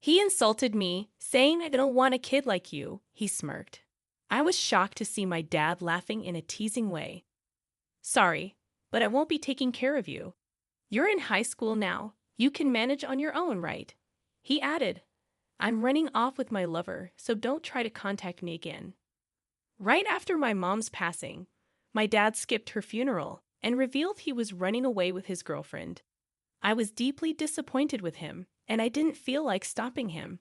He insulted me, saying I don't want a kid like you, he smirked. I was shocked to see my dad laughing in a teasing way. Sorry, but I won't be taking care of you. You're in high school now. You can manage on your own, right? He added, I'm running off with my lover, so don't try to contact me again. Right after my mom's passing, my dad skipped her funeral and revealed he was running away with his girlfriend. I was deeply disappointed with him, and I didn't feel like stopping him.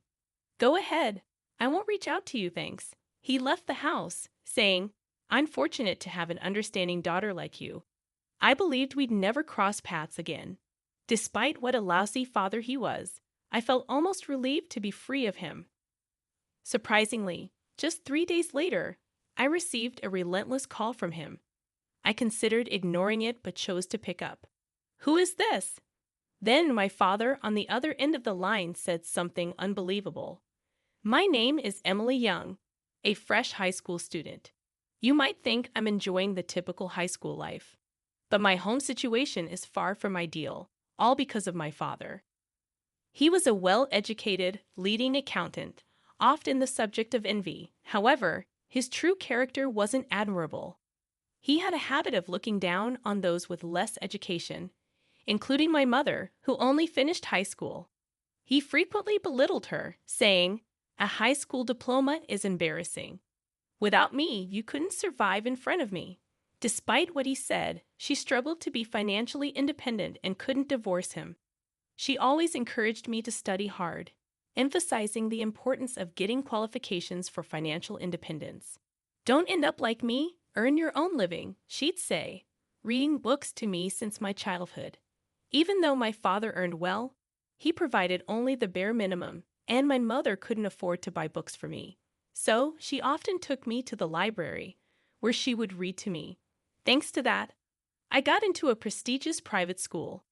Go ahead. I won't reach out to you, thanks. He left the house, saying, I'm fortunate to have an understanding daughter like you. I believed we'd never cross paths again. Despite what a lousy father he was, I felt almost relieved to be free of him. Surprisingly, just 3 days later, I received a relentless call from him. I considered ignoring it but chose to pick up. Who is this? Then my father on the other end of the line said something unbelievable. My name is Emily Young, a fresh high school student. You might think I'm enjoying the typical high school life, but my home situation is far from ideal, all because of my father. He was a well-educated, leading accountant, often the subject of envy. However, his true character wasn't admirable. He had a habit of looking down on those with less education, including my mother, who only finished high school. He frequently belittled her, saying, a high school diploma is embarrassing. Without me, you couldn't survive in front of me. Despite what he said, she struggled to be financially independent and couldn't divorce him. She always encouraged me to study hard, emphasizing the importance of getting qualifications for financial independence. Don't end up like me, earn your own living, she'd say, reading books to me since my childhood. Even though my father earned well, he provided only the bare minimum, and my mother couldn't afford to buy books for me. So she often took me to the library, where she would read to me. Thanks to that, I got into a prestigious private school.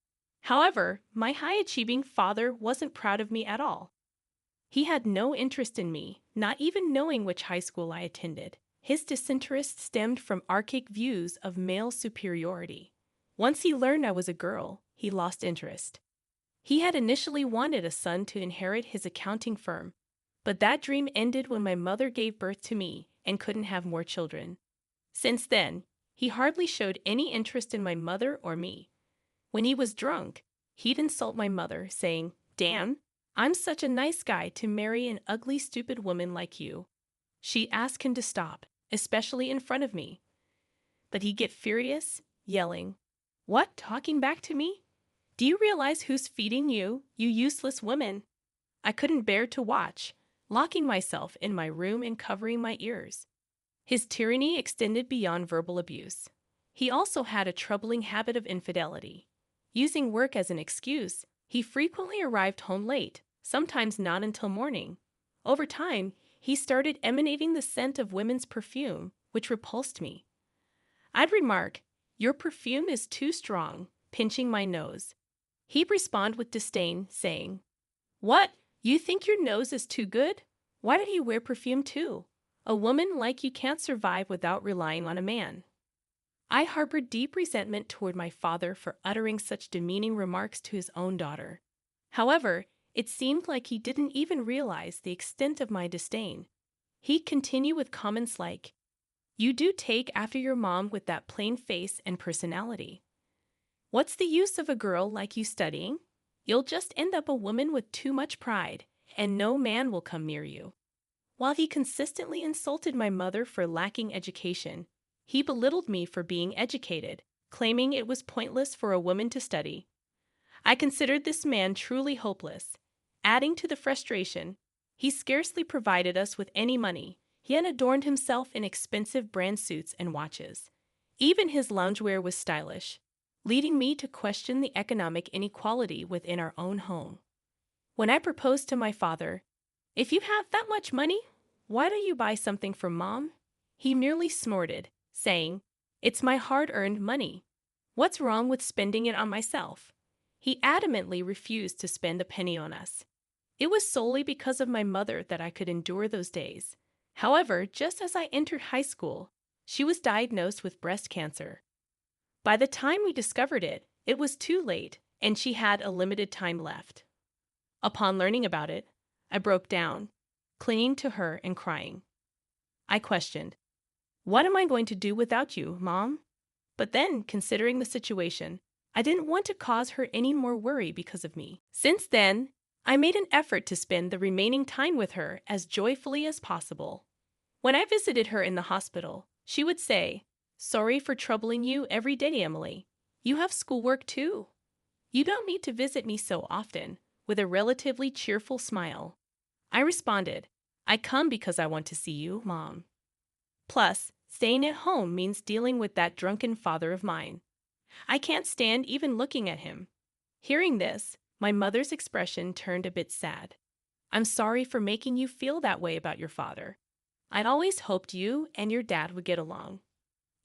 However, my high-achieving father wasn't proud of me at all. He had no interest in me, not even knowing which high school I attended. His disinterest stemmed from archaic views of male superiority. Once he learned I was a girl, he lost interest. He had initially wanted a son to inherit his accounting firm, but that dream ended when my mother gave birth to me and couldn't have more children. Since then, he hardly showed any interest in my mother or me. When he was drunk, he'd insult my mother, saying, Dan, I'm such a nice guy to marry an ugly, stupid woman like you. She'd ask him to stop, especially in front of me. But he'd get furious, yelling, What, talking back to me? Do you realize who's feeding you, you useless woman? I couldn't bear to watch, locking myself in my room and covering my ears. His tyranny extended beyond verbal abuse. He also had a troubling habit of infidelity. Using work as an excuse, he frequently arrived home late, sometimes not until morning. Over time, he started emanating the scent of women's perfume, which repulsed me. I'd remark, Your perfume is too strong, pinching my nose. He'd respond with disdain, saying, What? You think your nose is too good? Why did he wear perfume too? A woman like you can't survive without relying on a man. I harbored deep resentment toward my father for uttering such demeaning remarks to his own daughter. However, it seemed like he didn't even realize the extent of my disdain. He'd continue with comments like, You do take after your mom with that plain face and personality. What's the use of a girl like you studying? You'll just end up a woman with too much pride, and no man will come near you. While he consistently insulted my mother for lacking education, he belittled me for being educated, claiming it was pointless for a woman to study. I considered this man truly hopeless. Adding to the frustration, he scarcely provided us with any money, yet adorned himself in expensive brand suits and watches. Even his loungewear was stylish, leading me to question the economic inequality within our own home. When I proposed to my father, If you have that much money, why don't you buy something for Mom? He merely snorted, saying, It's my hard-earned money. What's wrong with spending it on myself? He adamantly refused to spend a penny on us. It was solely because of my mother that I could endure those days. However, just as I entered high school, she was diagnosed with breast cancer. By the time we discovered it, it was too late, and she had a limited time left. Upon learning about it, I broke down, clinging to her and crying. I questioned, "What am I going to do without you, Mom?" But then, considering the situation, I didn't want to cause her any more worry because of me. Since then, I made an effort to spend the remaining time with her as joyfully as possible. When I visited her in the hospital, she would say, "Sorry for troubling you every day, Emily. You have schoolwork too. You don't need to visit me so often," with a relatively cheerful smile. I responded, "I come because I want to see you, Mom. Plus, staying at home means dealing with that drunken father of mine. I can't stand even looking at him." Hearing this, my mother's expression turned a bit sad. "I'm sorry for making you feel that way about your father. I'd always hoped you and your dad would get along."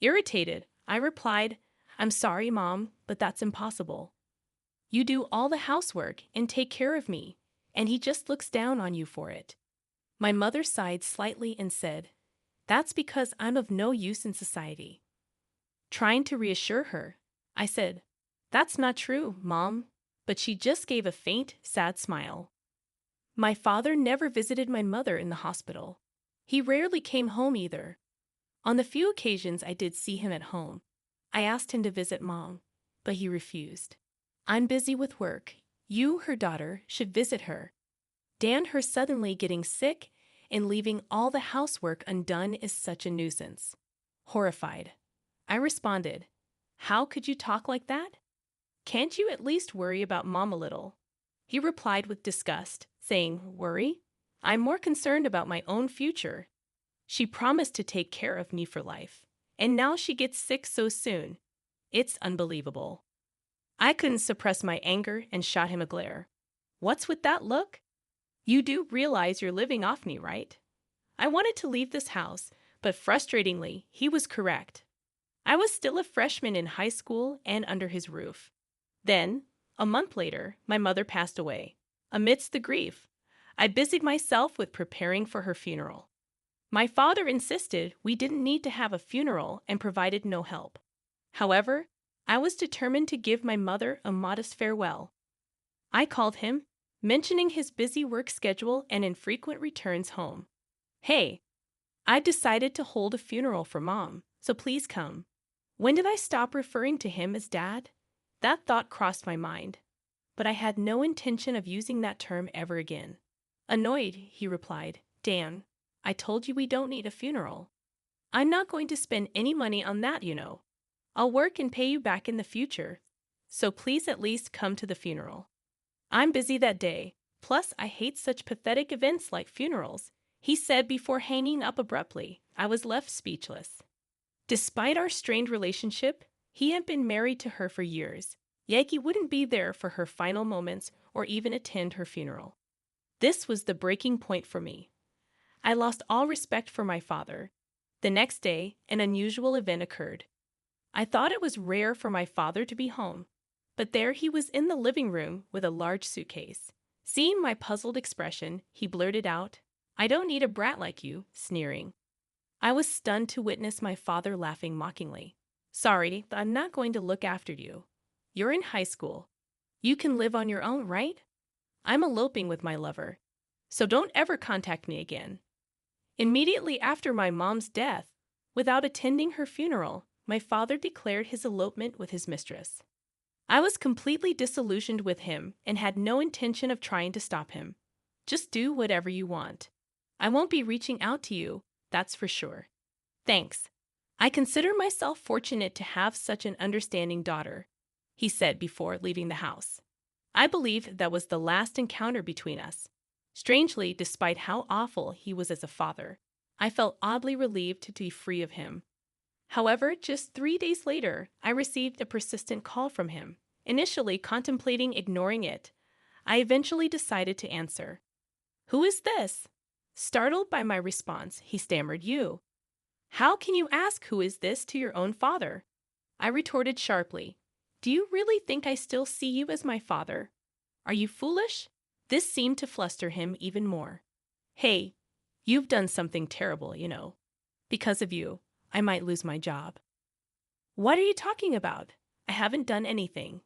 Irritated, I replied, "I'm sorry, Mom, but that's impossible. You do all the housework and take care of me, and he just looks down on you for it." My mother sighed slightly and said, "That's because I'm of no use in society." Trying to reassure her, I said, "That's not true, Mom," but she just gave a faint, sad smile. My father never visited my mother in the hospital. He rarely came home either. On the few occasions I did see him at home, I asked him to visit Mom, but he refused. "I'm busy with work. You, her daughter, should visit her. Dan, her suddenly getting sick and leaving all the housework undone is such a nuisance." Horrified, I responded, "How could you talk like that? Can't you at least worry about Mom a little?" He replied with disgust, saying, "Worry? I'm more concerned about my own future. She promised to take care of me for life, and now she gets sick so soon. It's unbelievable." I couldn't suppress my anger and shot him a glare. "What's with that look? You do realize you're living off me, right?" I wanted to leave this house, but frustratingly, he was correct. I was still a freshman in high school and under his roof. Then, a month later, my mother passed away. Amidst the grief, I busied myself with preparing for her funeral. My father insisted we didn't need to have a funeral and provided no help. However, I was determined to give my mother a modest farewell. I called him, mentioning his busy work schedule and infrequent returns home. "Hey, I've decided to hold a funeral for Mom, so please come." When did I stop referring to him as Dad? That thought crossed my mind, but I had no intention of using that term ever again. Annoyed, he replied, "Dan, I told you we don't need a funeral. I'm not going to spend any money on that, you know. I'll work and pay you back in the future, so please at least come to the funeral. I'm busy that day, plus I hate such pathetic events like funerals," he said before hanging up abruptly. I was left speechless. Despite our strained relationship, he had been married to her for years, yet he wouldn't be there for her final moments or even attend her funeral. This was the breaking point for me. I lost all respect for my father. The next day, an unusual event occurred. I thought it was rare for my father to be home, but there he was in the living room with a large suitcase. Seeing my puzzled expression, he blurted out, "I don't need a brat like you," sneering. I was stunned to witness my father laughing mockingly. "Sorry, but I'm not going to look after you. You're in high school. You can live on your own, right? I'm eloping with my lover, so don't ever contact me again." Immediately after my mom's death, without attending her funeral, my father declared his elopement with his mistress. I was completely disillusioned with him and had no intention of trying to stop him. "Just do whatever you want. I won't be reaching out to you, that's for sure. Thanks. I consider myself fortunate to have such an understanding daughter," he said before leaving the house. I believe that was the last encounter between us. Strangely, despite how awful he was as a father, I felt oddly relieved to be free of him. However, just 3 days later, I received a persistent call from him. Initially contemplating ignoring it, I eventually decided to answer. "Who is this?" Startled by my response, he stammered, "You. How can you ask who is this to your own father?" I retorted sharply, "Do you really think I still see you as my father? Are you foolish?" This seemed to fluster him even more. "Hey, you've done something terrible, you know. Because of you, I might lose my job." "What are you talking about? I haven't done anything."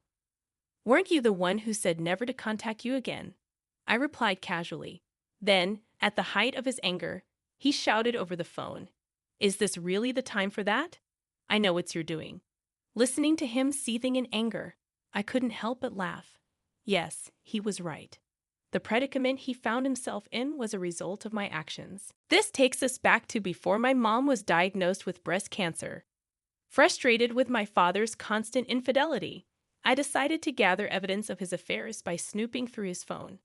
"Weren't you the one who said never to contact you again?" I replied casually. Then, at the height of his anger, he shouted over the phone, "Is this really the time for that? I know what you're doing." Listening to him seething in anger, I couldn't help but laugh. Yes, he was right. The predicament he found himself in was a result of my actions. This takes us back to before my mom was diagnosed with breast cancer. Frustrated with my father's constant infidelity, I decided to gather evidence of his affairs by snooping through his phone.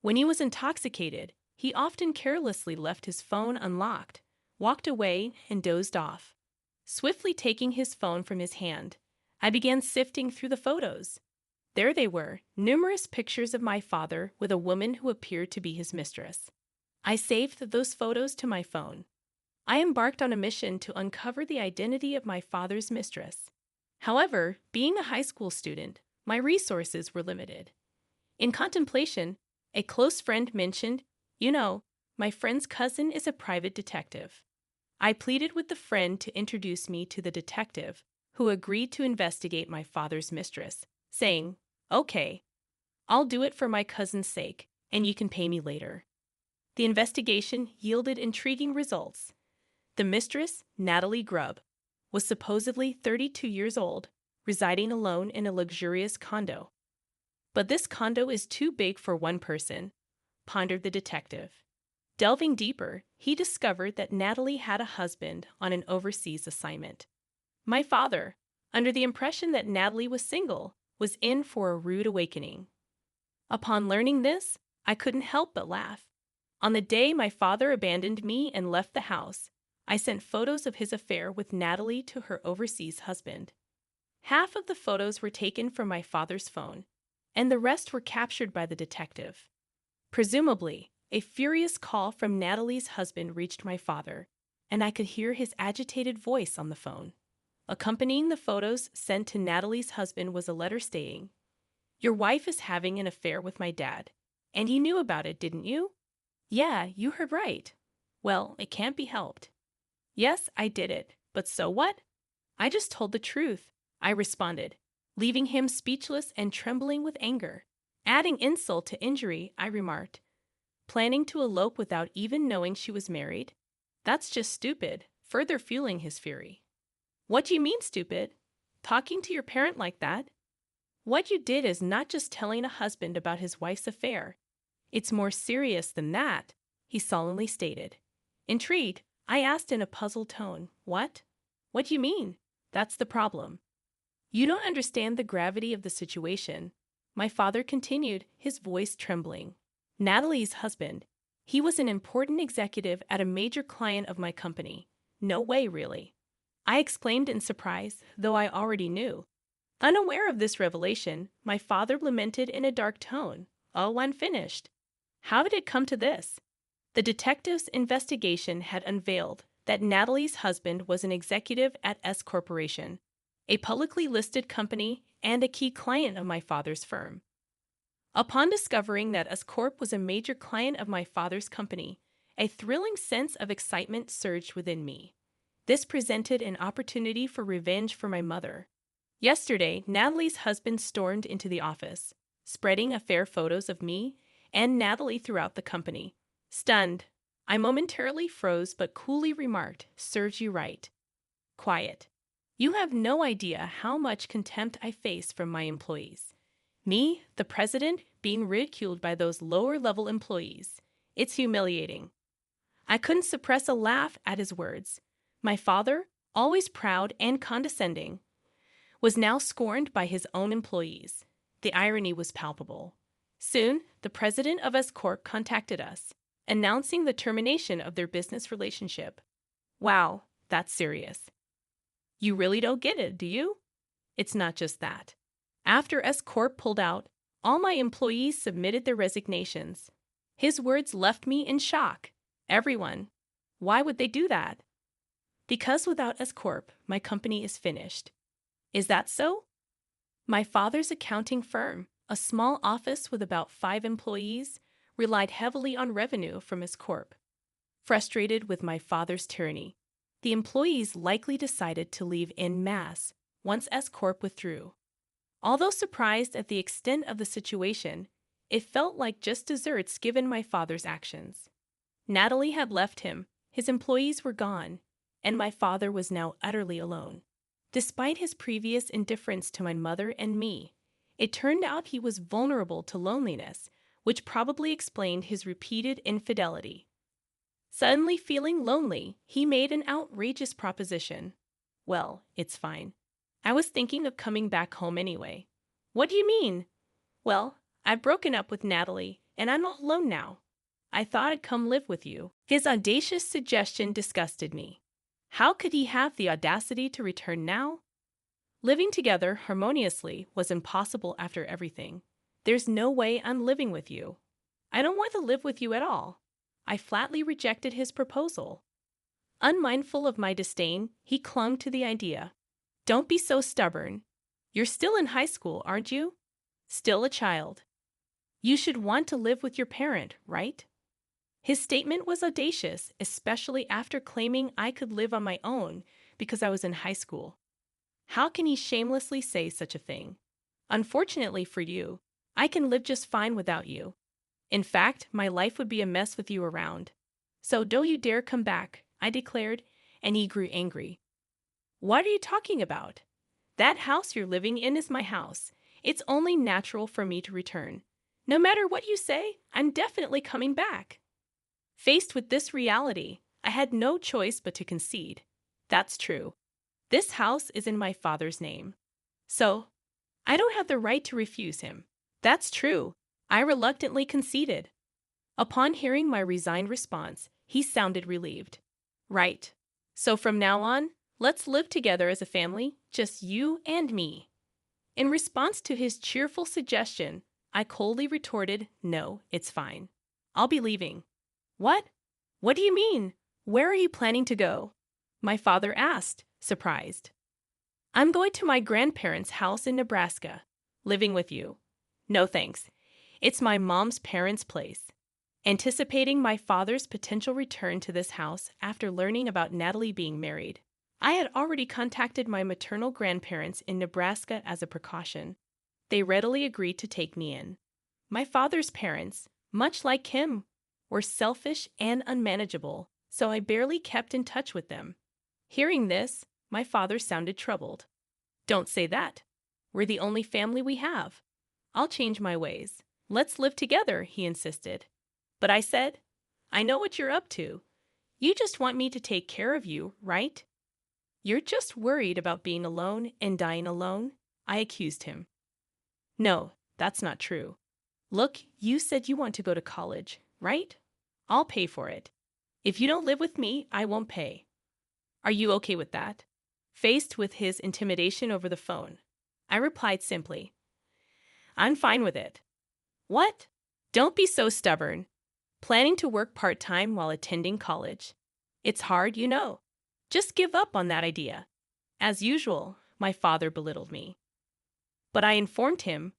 When he was intoxicated, he often carelessly left his phone unlocked, walked away, and dozed off. Swiftly taking his phone from his hand, I began sifting through the photos. There they were, numerous pictures of my father with a woman who appeared to be his mistress. I saved those photos to my phone. I embarked on a mission to uncover the identity of my father's mistress. However, being a high school student, my resources were limited. In contemplation, a close friend mentioned, my friend's cousin is a private detective. I pleaded with the friend to introduce me to the detective, who agreed to investigate my father's mistress, saying, "Okay, I'll do it for my cousin's sake, and you can pay me later." The investigation yielded intriguing results. The mistress, Natalie Grubb, was supposedly 32 years old, residing alone in a luxurious condo. "But this condo is too big for one person," pondered the detective. Delving deeper, he discovered that Natalie had a husband on an overseas assignment. My father, under the impression that Natalie was single, was in for a rude awakening. Upon learning this, I couldn't help but laugh. On the day my father abandoned me and left the house, I sent photos of his affair with Natalie to her overseas husband. Half of the photos were taken from my father's phone, and the rest were captured by the detective. Presumably, a furious call from Natalie's husband reached my father, and I could hear his agitated voice on the phone. Accompanying the photos sent to Natalie's husband was a letter stating, "Your wife is having an affair with my dad, and you knew about it, didn't you?" "Yeah, you heard right." "Well, it can't be helped." "Yes, I did it, but so what?" "I just told the truth," I responded, leaving him speechless and trembling with anger. Adding insult to injury, I remarked, "Planning to elope without even knowing she was married? That's just stupid," further fueling his fury. "What do you mean, stupid? Talking to your parent like that? What you did is not just telling a husband about his wife's affair. It's more serious than that," he solemnly stated. Intrigued, I asked in a puzzled tone, "What? What do you mean?" "That's the problem. You don't understand the gravity of the situation," my father continued, his voice trembling. "Natalie's husband, he was an important executive at a major client of my company. No way, really." I exclaimed in surprise, though I already knew. Unaware of this revelation, my father lamented in a dark tone, "Oh, unfinished. How did it come to this?" The detective's investigation had unveiled that Natalie's husband was an executive at S Corporation, a publicly listed company and a key client of my father's firm. Upon discovering that S Corp was a major client of my father's company, a thrilling sense of excitement surged within me. This presented an opportunity for revenge for my mother. Yesterday, Natalie's husband stormed into the office, spreading affair photos of me and Natalie throughout the company. Stunned, I momentarily froze but coolly remarked, "Serves you right." Quiet. You have no idea how much contempt I face from my employees. Me, the president, being ridiculed by those lower-level employees. It's humiliating. I couldn't suppress a laugh at his words. My father, always proud and condescending, was now scorned by his own employees. The irony was palpable. Soon, the president of S Corp contacted us, announcing the termination of their business relationship. Wow, that's serious. You really don't get it, do you? It's not just that. After S Corp pulled out, all my employees submitted their resignations. His words left me in shock. Everyone. Why would they do that? Because without S Corp, my company is finished. Is that so? My father's accounting firm, a small office with about 5 employees, relied heavily on revenue from S Corp. Frustrated with my father's tyranny, the employees likely decided to leave en masse once S Corp withdrew. Although surprised at the extent of the situation, It felt like just desserts given my father's actions. Natalie had left him, his employees were gone, and my father was now utterly alone. Despite his previous indifference to my mother and me, it turned out he was vulnerable to loneliness, which probably explained his repeated infidelity. Suddenly feeling lonely, he made an outrageous proposition. Well, it's fine. I was thinking of coming back home anyway. What do you mean? Well, I've broken up with Natalie, and I'm all alone now. I thought I'd come live with you. His audacious suggestion disgusted me. How could he have the audacity to return now? Living together harmoniously was impossible after everything. There's no way I'm living with you. I don't want to live with you at all. I flatly rejected his proposal. Unmindful of my disdain, he clung to the idea. Don't be so stubborn. You're still in high school, aren't you? Still a child. You should want to live with your parent, right? His statement was audacious, especially after claiming I could live on my own because I was in high school. How can he shamelessly say such a thing? Unfortunately for you, I can live just fine without you. In fact, my life would be a mess with you around. So don't you dare come back, I declared, and he grew angry. What are you talking about? That house you're living in is my house. It's only natural for me to return. No matter what you say, I'm definitely coming back. Faced with this reality, I had no choice but to concede. That's true. This house is in my father's name. So, I don't have the right to refuse him. That's true. I reluctantly conceded. Upon hearing my resigned response, he sounded relieved. Right. So from now on, let's live together as a family, just you and me. In response to his cheerful suggestion, I coldly retorted, no, it's fine. I'll be leaving. What? What do you mean? Where are you planning to go? My father asked, surprised. I'm going to my grandparents' house in Nebraska, living with you. No thanks. It's my mom's parents' place. Anticipating my father's potential return to this house after learning about Natalie being married, I had already contacted my maternal grandparents in Nebraska as a precaution. They readily agreed to take me in. My father's parents, much like him, were selfish and unmanageable, so I barely kept in touch with them. Hearing this, my father sounded troubled. Don't say that. We're the only family we have. I'll change my ways. Let's live together, he insisted. But I said, I know what you're up to. You just want me to take care of you, right? You're just worried about being alone and dying alone, I accused him. No, that's not true. Look, you said you want to go to college, right? I'll pay for it. If you don't live with me, I won't pay. Are you okay with that? Faced with his intimidation over the phone, I replied simply, I'm fine with it. What? Don't be so stubborn. Planning to work part-time while attending college. It's hard, you know. Just give up on that idea. As usual, my father belittled me. But I informed him,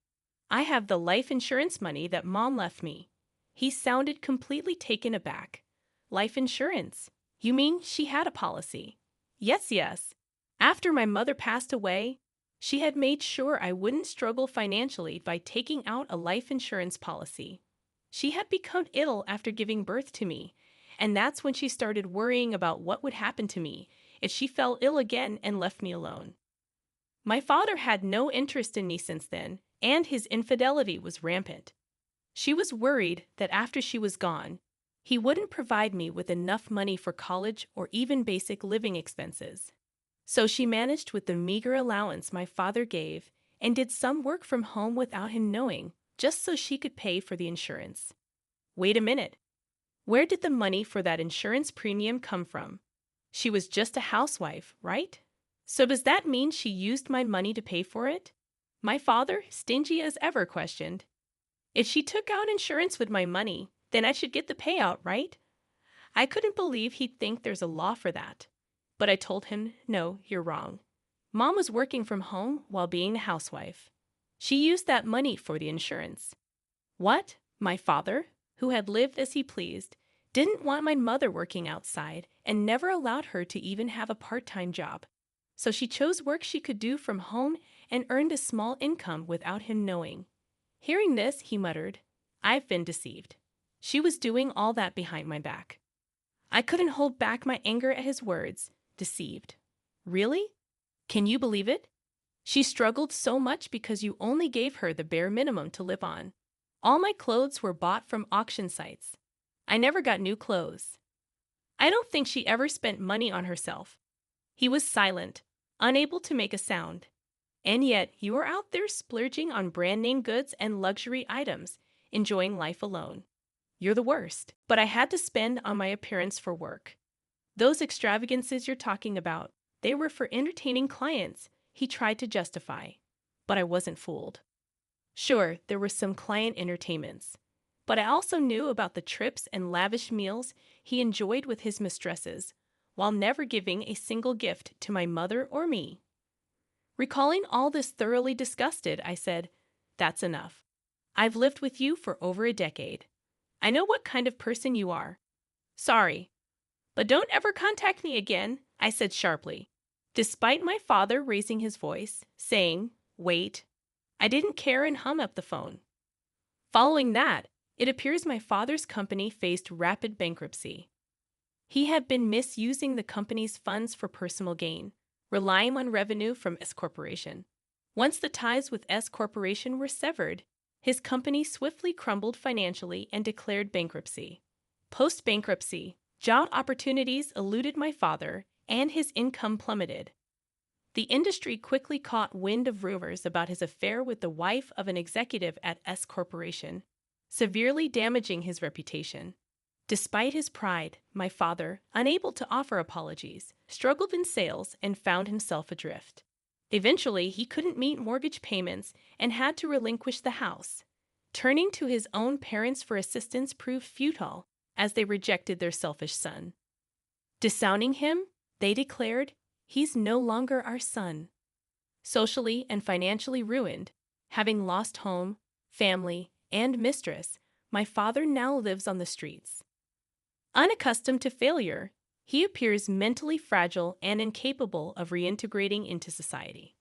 I have the life insurance money that Mom left me. He sounded completely taken aback. Life insurance? You mean she had a policy? Yes. After my mother passed away, she had made sure I wouldn't struggle financially by taking out a life insurance policy. She had become ill after giving birth to me, and that's when she started worrying about what would happen to me if she fell ill again and left me alone. My father had no interest in me since then, and his infidelity was rampant. She was worried that after she was gone, he wouldn't provide me with enough money for college or even basic living expenses. So she managed with the meager allowance my father gave and did some work from home without him knowing, just so she could pay for the insurance. Wait a minute. Where did the money for that insurance premium come from? She was just a housewife, right? So does that mean she used my money to pay for it? My father, stingy as ever, questioned. If she took out insurance with my money, then I should get the payout, right? I couldn't believe he'd think there's a law for that. But I told him, no, you're wrong. Mom was working from home while being a housewife. She used that money for the insurance. What? My father, who had lived as he pleased, didn't want my mother working outside and never allowed her to even have a part-time job. So she chose work she could do from home and earned a small income without him knowing. Hearing this, he muttered, I've been deceived. She was doing all that behind my back. I couldn't hold back my anger at his words. Deceived. Really? Can you believe it? She struggled so much because you only gave her the bare minimum to live on. All my clothes were bought from auction sites. I never got new clothes. I don't think she ever spent money on herself. He was silent, unable to make a sound. And yet, you were out there splurging on brand name goods and luxury items, enjoying life alone. You're the worst. But I had to spend on my appearance for work. Those extravagances you're talking about, they were for entertaining clients, he tried to justify. But I wasn't fooled. Sure, there were some client entertainments. But I also knew about the trips and lavish meals he enjoyed with his mistresses, while never giving a single gift to my mother or me. Recalling all this thoroughly disgusted, I said, "That's enough. I've lived with you for over a decade. I know what kind of person you are. Sorry. But don't ever contact me again," I said sharply. Despite my father raising his voice, saying, "Wait," I didn't care and hung up the phone. Following that, it appears my father's company faced rapid bankruptcy. He had been misusing the company's funds for personal gain, relying on revenue from S Corporation. Once the ties with S Corporation were severed, his company swiftly crumbled financially and declared bankruptcy. Post-bankruptcy, job opportunities eluded my father, and his income plummeted. The industry quickly caught wind of rumors about his affair with the wife of an executive at S Corporation, severely damaging his reputation. Despite his pride, my father, unable to offer apologies, struggled in sales and found himself adrift. Eventually, he couldn't meet mortgage payments and had to relinquish the house. Turning to his own parents for assistance proved futile, as they rejected their selfish son. Disowning him, they declared, "He's no longer our son." Socially and financially ruined, having lost home, family, and mistress, my father now lives on the streets. Unaccustomed to failure, he appears mentally fragile and incapable of reintegrating into society.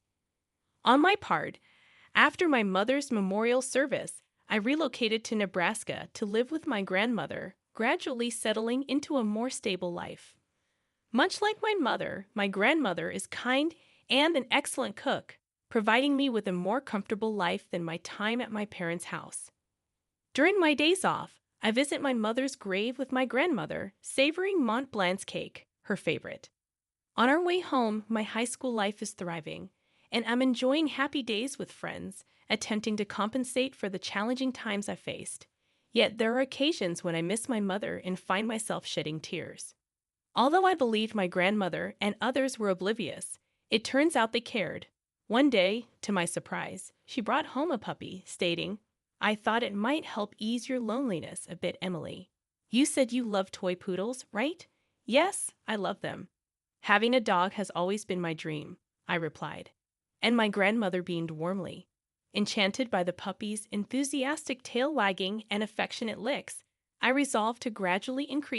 On my part, after my mother's memorial service, I relocated to Nebraska to live with my grandmother, gradually settling into a more stable life. Much like my mother, my grandmother is kind and an excellent cook, providing me with a more comfortable life than my time at my parents' house. During my days off, I visit my mother's grave with my grandmother, savoring Mont Blanc's cake, her favorite. On our way home, my high school life is thriving, and I'm enjoying happy days with friends, attempting to compensate for the challenging times I faced. Yet there are occasions when I miss my mother and find myself shedding tears. Although I believed my grandmother and others were oblivious, it turns out they cared. One day, to my surprise, she brought home a puppy, stating, "I thought it might help ease your loneliness a bit, Emily. You said you love toy poodles, right?" "Yes, I love them." "Having a dog has always been my dream," I replied, and my grandmother beamed warmly. Enchanted by the puppy's enthusiastic tail wagging and affectionate licks, I resolved to gradually increase